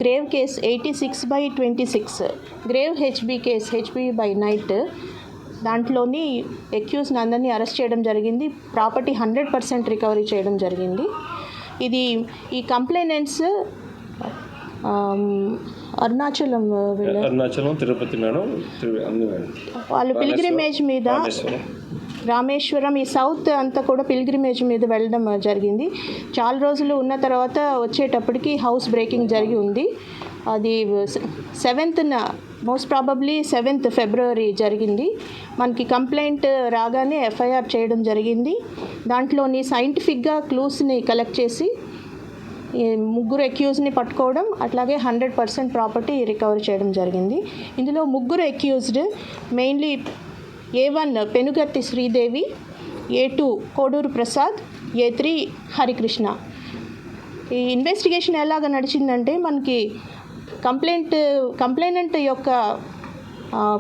Grave case 86/26 grave HB case HB by night దాంట్లోని ఎక్యూజ్ని అందరినీ arrest చేయడం జరిగింది. ప్రాపర్టీ 100% రికవరీ చేయడం జరిగింది. ఇది ఈ కంప్లైనెంట్స్ అరుణాచలం తిరుపతి మేడం వాళ్ళు పిల్గ్రిమేజ్ మీద రామేశ్వరం ఈ సౌత్ అంతా కూడా పిల్గ్రిమేజ్ మీద వెళ్ళడం జరిగింది. చాలా రోజులు ఉన్న తర్వాత వచ్చేటప్పటికి హౌస్ బ్రేకింగ్ జరిగి ఉంది. అది 7th మోస్ట్ ప్రాబబ్లీ 7th ఫిబ్రవరి జరిగింది. మనకి కంప్లైంట్ రాగానే ఎఫ్ఐఆర్ చేయడం జరిగింది. దాంట్లోని సైంటిఫిక్గా క్లూస్ని కలెక్ట్ చేసి ముగ్గురు అక్యూజ్ని పట్టుకోవడం, అట్లాగే 100% ప్రాపర్టీ రికవర్ చేయడం జరిగింది. ఇందులో ముగ్గురు accused mainly A1 Penugarthi Sridevi, A2 Koduru Prasad, A3 Harikrishna. ఈ ఇన్వెస్టిగేషన్ ఎలాగ నడిచిందంటే మనకి కంప్లైనెంట్ యొక్క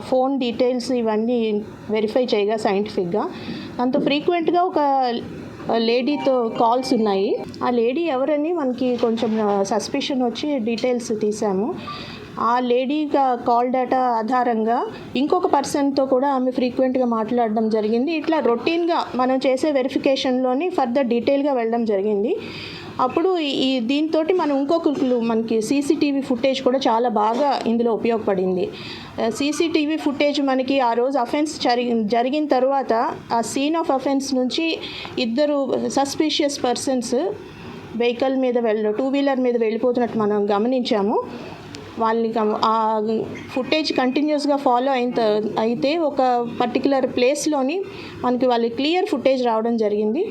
ఫోన్ డీటెయిల్స్ ఇవన్నీ వెరిఫై చేయగా సైంటిఫిక్గా దాంతో ఫ్రీక్వెంట్గా ఒక లేడీతో కాల్స్ ఉన్నాయి. ఆ లేడీ ఎవరని మనకి కొంచెం సస్పిషన్ వచ్చి డీటెయిల్స్ తీసాము. ఆ లేడీగా కాల్ డేటా ఆధారంగా ఇంకొక పర్సన్తో కూడా ఆమె ఫ్రీక్వెంట్గా మాట్లాడడం జరిగింది. ఇట్లా రొటీన్గా మనం చేసే వెరిఫికేషన్లోని ఫర్దర్ డీటెయిల్గా వెళ్ళడం జరిగింది. అప్పుడు దీంతో మనం మనకి సీసీటీవీ ఫుటేజ్ కూడా చాలా బాగా ఇందులో ఉపయోగపడింది. సీసీటీవీ ఫుటేజ్ మనకి ఆ రోజు అఫెన్స్ జరిగిన తర్వాత ఆ సీన్ ఆఫ్ అఫెన్స్ నుంచి ఇద్దరు సస్పిషియస్ పర్సన్స్ వెహికల్ మీద 2-వీలర్ మీద వెళ్ళిపోతున్నట్టు మనం గమనించాము. వాళ్ళని ఆ ఫుటేజ్ కంటిన్యూస్గా ఫాలో అయితే ఒక పర్టికులర్ ప్లేస్లోని మనకి వాళ్ళకి క్లియర్ ఫుటేజ్ రావడం జరిగింది.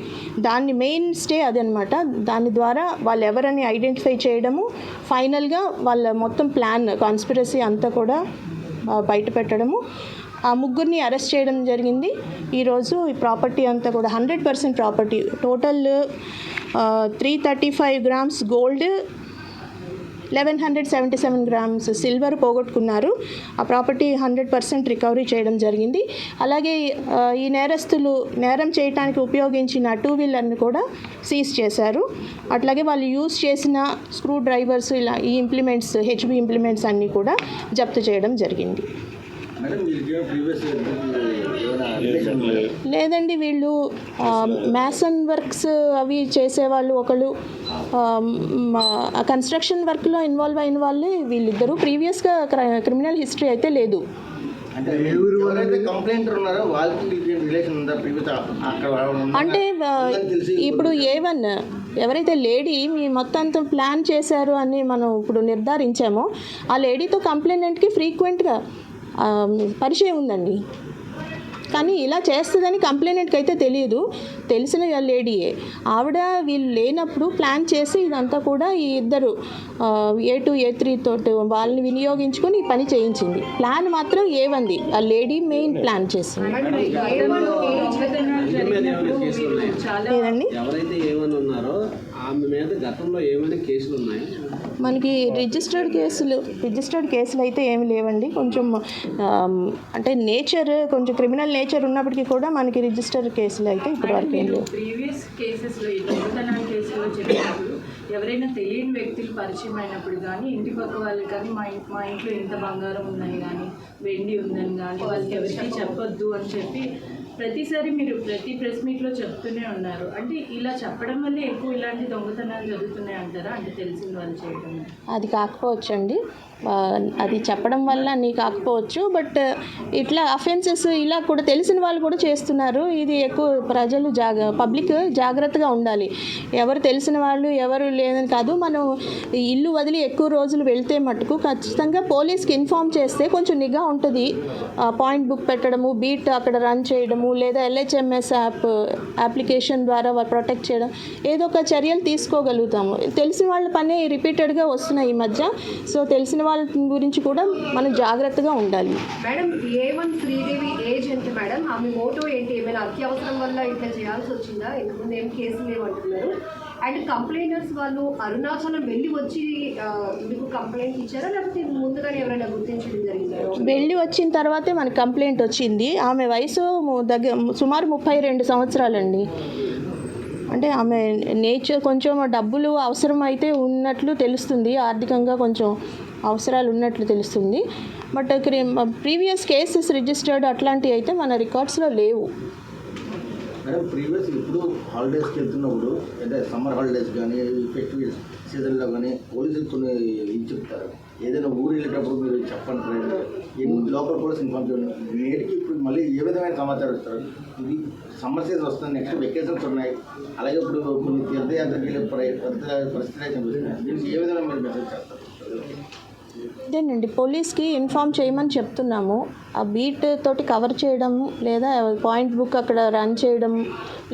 దాన్ని మెయిన్ స్టే అదనమాట. దాని ద్వారా వాళ్ళు ఎవరని ఐడెంటిఫై చేయడము, ఫైనల్గా వాళ్ళ మొత్తం ప్లాన్ కాన్స్పిరసీ అంతా కూడా బయట పెట్టడము, ఆ ముగ్గురిని అరెస్ట్ చేయడం జరిగింది. ఈరోజు ఈ ప్రాపర్టీ అంతా కూడా 100% property total 335 grams gold, 1177 grams silver పోగొట్టుకున్నారు. ఆ ప్రాపర్టీ 100% రికవరీ చేయడం జరిగింది. అలాగే ఈ నేరస్తులు నేరం చేయడానికి ఉపయోగించిన 2-వీలర్ని కూడా సీజ్ చేశారు. అట్లాగే వాళ్ళు యూజ్ చేసిన స్క్రూ డ్రైవర్స్ ఇలా ఈ ఇంప్లిమెంట్స్ హెచ్బి ఇంప్లిమెంట్స్ అన్నీ కూడా జప్తు చేయడం జరిగింది. లేదండి, వీళ్ళు మ్యాసన్ వర్క్స్ అవి చేసేవాళ్ళు, ఒకళ్ళు కన్స్ట్రక్షన్ వర్క్లో ఇన్వాల్వ్ అయిన వాళ్ళే వీళ్ళిద్దరూ. ప్రీవియస్గా క్రిమినల్ హిస్టరీ అయితే లేదు. అంటే ఇప్పుడు A1 ఎవరైతే లేడీ మీ మొత్తం అంతా ప్లాన్ చేశారు అని మనం ఇప్పుడు నిర్ధారించామో ఆ లేడీతో కంప్లైనెంట్కి ఫ్రీక్వెంట్గా పరిచయం ఉందండి. కానీ ఇలా చేస్తుందని కంప్లైనెంట్కి అయితే తెలియదు. తెలిసిన లేడీయే ఆవిడ. వీళ్ళు లేనప్పుడు ప్లాన్ చేసి ఇదంతా కూడా ఈ ఇద్దరు A2 A3 తోటి వాళ్ళని వినియోగించుకొని ఈ పని చేయించింది. ప్లాన్ మాత్రం A1ది, ఆ లేడీ మెయిన్ ప్లాన్ చేసింది. లేదండి, మనకి రిజిస్టర్డ్ కేసులు అయితే ఏమి లేవండి. కొంచెం అంటే నేచర్ కొంచెం క్రిమినల్ నేచర్ ఉన్నప్పటికీ కూడా మనకి రిజిస్టర్ కేసులు అయితే ఇప్పటి వరకు ఏం లేవు. ప్రీవియస్ కేసెస్లో ఈ దొంగతనాల కేసులో చెప్పినప్పుడు ఎవరైనా తెలియని వ్యక్తులు పరిచయం అయినప్పుడు కానీ ఇంటి పక్క వాళ్ళు కానీ మా ఇంట్లో ఇంత బంగారం ఉందని కానీ వెండి ఉందని కానీ వాళ్ళకి ఎవరికి చెప్పొద్దు అని చెప్పి ప్రతిసారి మీరు ప్రతి ప్రెస్ మీట్లో చెప్తూనే ఉన్నారు. అంటే ఇలా చెప్పడం వల్ల ఎక్కువ ఇలాంటి దొంగతనాలు జరుగుతున్నాయి అంటారా? అంటే తెలిసిన వాళ్ళు చేయడం అది కాకపోవచ్చు అండి, అది చెప్పడం వల్ల అన్నీ కాకపోవచ్చు. బట్ ఇట్లా అఫెన్సెస్ ఇలా కూడా తెలిసిన వాళ్ళు కూడా చేస్తున్నారు. ఇది ఎక్కువ ప్రజలు పబ్లిక్ జాగ్రత్తగా ఉండాలి. ఎవరు తెలిసిన వాళ్ళు ఎవరు లేదని కాదు, మనం ఇల్లు వదిలి ఎక్కువ రోజులు వెళ్తే మటుకు ఖచ్చితంగా పోలీస్కి ఇన్ఫామ్ చేస్తే కొంచెం నిఘా ఉంటుంది. పాయింట్ బుక్ పెట్టడము, బీట్ అక్కడ రన్ చేయడము, లేదా LHMS అప్లికేషన్ ద్వారా ప్రొటెక్ట్ చేయడం, ఏదో ఒక చర్యలు తీసుకోగలుగుతాము. తెలిసిన వాళ్ళ పని రిపీటెడ్గా వస్తున్నాయి ఈ మధ్య. సో తెలిసిన వాళ్ళ గురించి కూడా మనం జాగ్రత్తగా ఉండాలి. మేడం, A1 శ్రీదేవి ఏజ్ ఎంత మేడం? ఆమె మోటో ఏంటి? ఏమైనా అత్యవసరం వల్ల ఇట్లా చేయాల్సి వచ్చిందా? ఇంతకుముందు ఏం కేసులు లేవంటున్నారు. అండ్ కంప్లైనర్స్ వాళ్ళు అరుణాచలం వెళ్ళి వచ్చి మీకు కంప్లైంట్ ఇచ్చారా, లేకపోతే ముందుగానే ఎవరైనా గుర్తించడం జరిగిందా? వెళ్ళి వచ్చిన తర్వాతే మనకు కంప్లైంట్ వచ్చింది. ఆమె వయసు సుమారు 32 సంవత్సరాలండి. అంటే ఆమె నేచర్ కొంచెం డబ్బులు అవసరం అయితే ఉన్నట్లు తెలుస్తుంది, ఆర్థికంగా కొంచెం అవసరాలు ఉన్నట్లు తెలుస్తుంది. బట్ ప్రీవియస్ కేసెస్ రిజిస్టర్డ్ అట్లాంటివి అయితే మన రికార్డ్స్లో లేవు. మేడం ప్రీవియస్ ఇప్పుడు హాలిడేస్కి వెళ్తున్నప్పుడు అంటే సమ్మర్ హాలిడేస్ కానీ ఫెస్టివల్ సీజన్లో కానీ పోలీసులు కొన్ని ఇది చెప్తారు, ఏదైనా ఊరు వెళ్ళేటప్పుడు మీరు చెప్పండి, లోకల్ పోలీస్ ఇన్ఫార్మ్ చేయండి. నేటికి ఇప్పుడు మళ్ళీ ఏ విధమైన సమాచారం ఇస్తారు? ఇది సమ్మర్ సీజన్ వస్తుంది, నెక్స్ట్ వెకేషన్స్ ఉన్నాయి, అలాగే ఇప్పుడు కొన్ని తీర్థయాత్రకి వెళ్ళే పరిస్థితి అయితే కనిపిస్తున్నాయి. దీనికి ఏ విధంగా మీరు మెసేజ్ చేస్తారు? అదేనండి, పోలీస్కి ఇన్ఫామ్ చేయమని చెప్తున్నాము. ఆ బీట్ తోటి కవర్ చేయడం, లేదా పాయింట్ బుక్ అక్కడ రన్ చేయడం,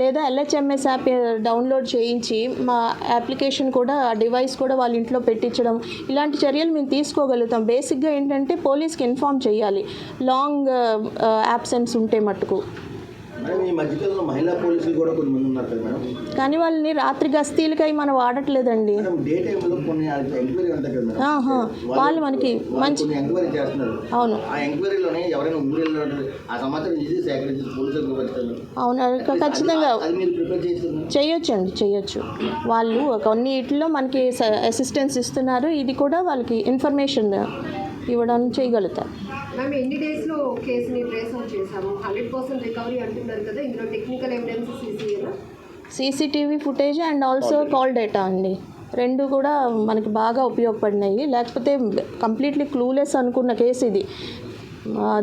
లేదా LHMS యాప్ డౌన్లోడ్ చేయించి మా అప్లికేషన్ కూడా ఆ డివైస్ కూడా వాళ్ళ ఇంట్లో పెట్టించడం, ఇలాంటి చర్యలు మేము తీసుకోగలుగుతాం. బేసిక్గా ఏంటంటే పోలీస్కి ఇన్ఫామ్ చేయాలి లాంగ్ యాబ్సెన్స్ ఉంటే మట్టుకు. మేడం ఈ మధ్యకాలంలో మహిళా పోలీసులు కూడా కొంతమంది ఉన్నారు కదా మేడం, కానీ వాళ్ళని రాత్రి గస్తీలకై మనం వాడట్లేదండి. మేడం డే టైంలో కొన్ని ఎంక్వైరీ ఉంటాయి కదా మేడం, వాళ్ళు మనకి మంచి కొన్ని ఎంక్వైరీ చేస్తున్నారు. అవును, ఆ ఎంక్వైరీలోనే ఎవరైనా ఊరు వెళ్ళినట్టు ఆ సమాచారం చేసి సేకరించి పోలీసులకు పెడతారు. అవును, ఖచ్చితంగా అది మీరు ప్రిపేర్ చేస్తున్నారు? చేయొచ్చు. వాళ్ళు కొన్నిటిలో మనకి అసిస్టెన్స్ ఇస్తున్నారు, ఇది కూడా వాళ్ళకి ఇన్ఫర్మేషన్ ఇవ్వడం చేయగలుగుతారు. మ్యామ్ ఎన్ని డేస్లో కేసుని ట్రేస్ అవుట్ చేశాము? 100% రికవరీ అంటున్నారు కదా, ఇందులో technical evidence CCTV footage and also call data అండి, రెండు కూడా మనకి బాగా ఉపయోగపడినాయి. లేకపోతే కంప్లీట్లీ క్లూలెస్ అనుకున్న కేసు ఇది.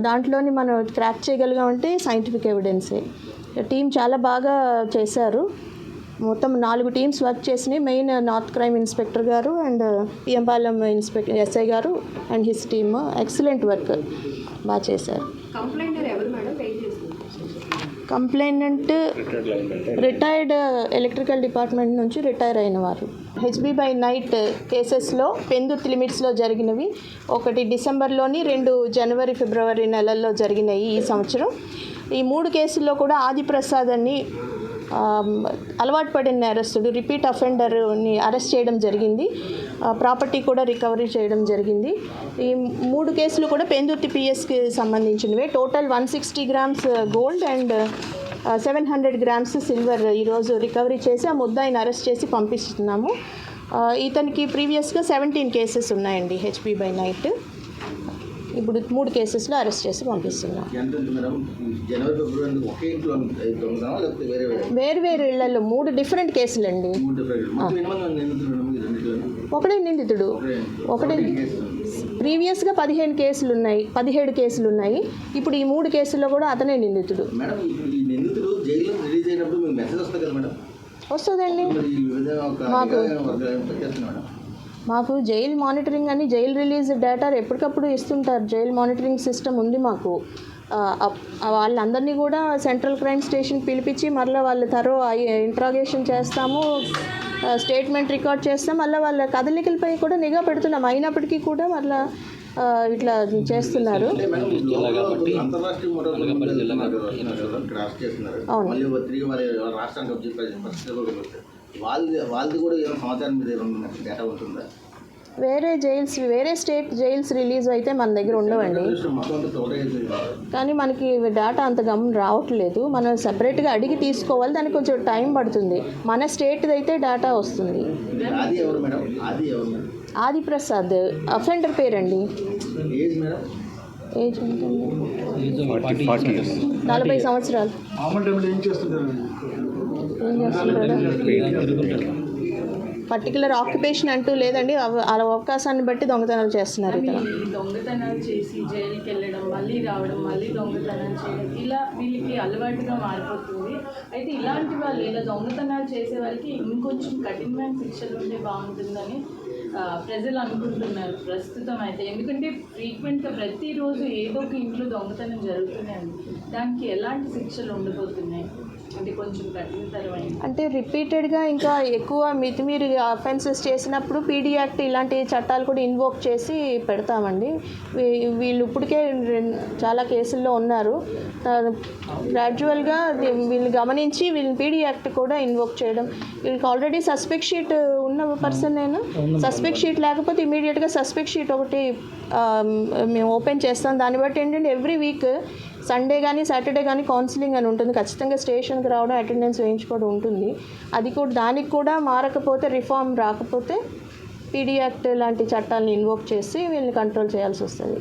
దాంట్లోని మనం క్రాక్ చేయగలిగామంటే సైంటిఫిక్ ఎవిడెన్సే. టీం చాలా బాగా చేశారు. మొత్తం 4 టీమ్స్ వర్క్ చేసినాయి. మెయిన్ నార్త్ క్రైమ్ ఇన్స్పెక్టర్ గారు అండ్ పిఎంపాలెం SI గారు and his team excellent work బాగా చేశారు. కంప్లైనెంట్ రిటైర్డ్ ఎలక్ట్రికల్ డిపార్ట్మెంట్ నుంచి రిటైర్ అయిన వారు. HB/night కేసెస్లో పెందుర్తి లిమిట్స్లో జరిగినవి, ఒకటి డిసెంబర్లోని, 2 జనవరి ఫిబ్రవరి నెలల్లో జరిగినాయి ఈ సంవత్సరం. ఈ 3 కేసుల్లో కూడా ఆదిప్రసాద్ అని అలవాటు పడిన నేరస్తుడు, రిపీట్ అఫెండర్ని అరెస్ట్ చేయడం జరిగింది. ప్రాపర్టీ కూడా రికవరీ చేయడం జరిగింది. ఈ 3 కేసులు కూడా పెందుర్తి PSకి సంబంధించినవే. Total 160 grams gold and 700 grams silver ఈరోజు రికవరీ చేసి ఆ ముద్దాయిని అరెస్ట్ చేసి పంపిస్తున్నాము. ఇతనికి ప్రీవియస్గా 17 కేసెస్ ఉన్నాయండి HB/night. ఇప్పుడు 3 కేసెస్లో అరెస్ట్ చేసి పంపిస్తున్నాం. వేరు ఇళ్లలో 3 డిఫరెంట్ కేసులు అండి. ఒకటే నిందితుడు, ఒకటే. ప్రీవియస్గా 15 కేసులు ఉన్నాయి, 17 కేసులు ఉన్నాయి. ఇప్పుడు ఈ 3 కేసుల్లో కూడా అతనే నిందితుడు. వస్తుందండి. మాకు జైల్ మానిటరింగ్ అని జైల్ రిలీజ్ డేటా ఎప్పటికప్పుడు ఇస్తుంటారు. జైల్ మానిటరింగ్ సిస్టమ్ ఉంది మాకు. వాళ్ళందరినీ కూడా సెంట్రల్ క్రైమ్ స్టేషన్ పిలిపించి మళ్ళీ వాళ్ళ ఇంట్రాగేషన్ చేస్తాము, స్టేట్మెంట్ రికార్డ్ చేస్తాం, మళ్ళీ వాళ్ళ కదలికలపై కూడా నిఘా పెడుతున్నాం. అయినప్పటికీ కూడా మళ్ళీ ఇట్లా చేస్తున్నారు. వేరే స్టేట్ జైల్స్ రిలీజ్ అయితే మన దగ్గర ఉండవండి. కానీ మనకి డేటా అంత గమనం రావట్లేదు. మనం సపరేట్గా అడిగి తీసుకోవాలి, దానికి కొంచెం టైం పడుతుంది. మన స్టేట్ది అయితే డేటా వస్తుంది. ఆదిప్రసాద్ అఫెండర్ పేరండి. ఏజ్ ఉంటుంది 40 సంవత్సరాలు. ఏం చేస్తున్నారు? పర్టికులర్ ఆక్యుపేషన్ అంటూ లేదండి, అవకాశాన్ని బట్టి దొంగతనాలు చేస్తున్నారు. దొంగతనాలు చేసి జైలుకి వెళ్ళడం, మళ్ళీ రావడం, మళ్ళీ దొంగతనాలు చేయడం, ఇలా వీళ్ళకి అలవాటుగా మారిపోతుంది. అయితే ఇలాంటి వాళ్ళు, ఇలా దొంగతనాలు చేసే వాళ్ళకి ఇంకొంచెం కఠినమైన శిక్షలు ఉంటే బాగుంటుందని ప్రజలు అనుకుంటున్నారు ప్రస్తుతం అయితే. ఎందుకంటే ఫ్రీక్వెంట్గా ప్రతిరోజు ఏదో ఒక ఇంట్లో దొంగతనం జరుగుతూనే ఉంది. దానికి ఎలాంటి శిక్షలు ఉండబోతున్నాయి అంటే కొంచెం కఠినతరమైన, అంటే రిపీటెడ్గా ఇంకా ఎక్కువ మితిమీరి అఫెన్సెస్ చేసినప్పుడు PD యాక్ట్ ఇలాంటి చట్టాలు కూడా ఇన్వోక్ చేసి పెడతామండి. వీళ్ళు ఇప్పటికే చాలా కేసుల్లో ఉన్నారు. గ్రాడ్యువల్గా వీళ్ళు గమనించి వీళ్ళని PD యాక్ట్ కూడా ఇన్వోక్ చేయడం. వీళ్ళకి ఆల్రెడీ సస్పెక్ట్ షీట్ ఉన్న పర్సన్ అయినా, సస్పెక్ట్ షీట్ లేకపోతే ఇమీడియట్గా సస్పెక్ట్ షీట్ ఒకటి మేము ఓపెన్ చేస్తాం. దాన్ని బట్టి ఏంటంటే ఎవ్రీ వీక్ సండే కానీ సాటర్డే కానీ కౌన్సిలింగ్ అని ఉంటుంది, ఖచ్చితంగా స్టేషన్కి రావడం అటెండెన్స్ వేయించుకోవడం ఉంటుంది. అది కూడా దానికి కూడా మారకపోతే రిఫార్మ్ రాకపోతే పీడీ యాక్ట్ లాంటి చట్టాలను ఇన్వోక్ చేసి వీళ్ళని కంట్రోల్ చేయాల్సి వస్తుంది.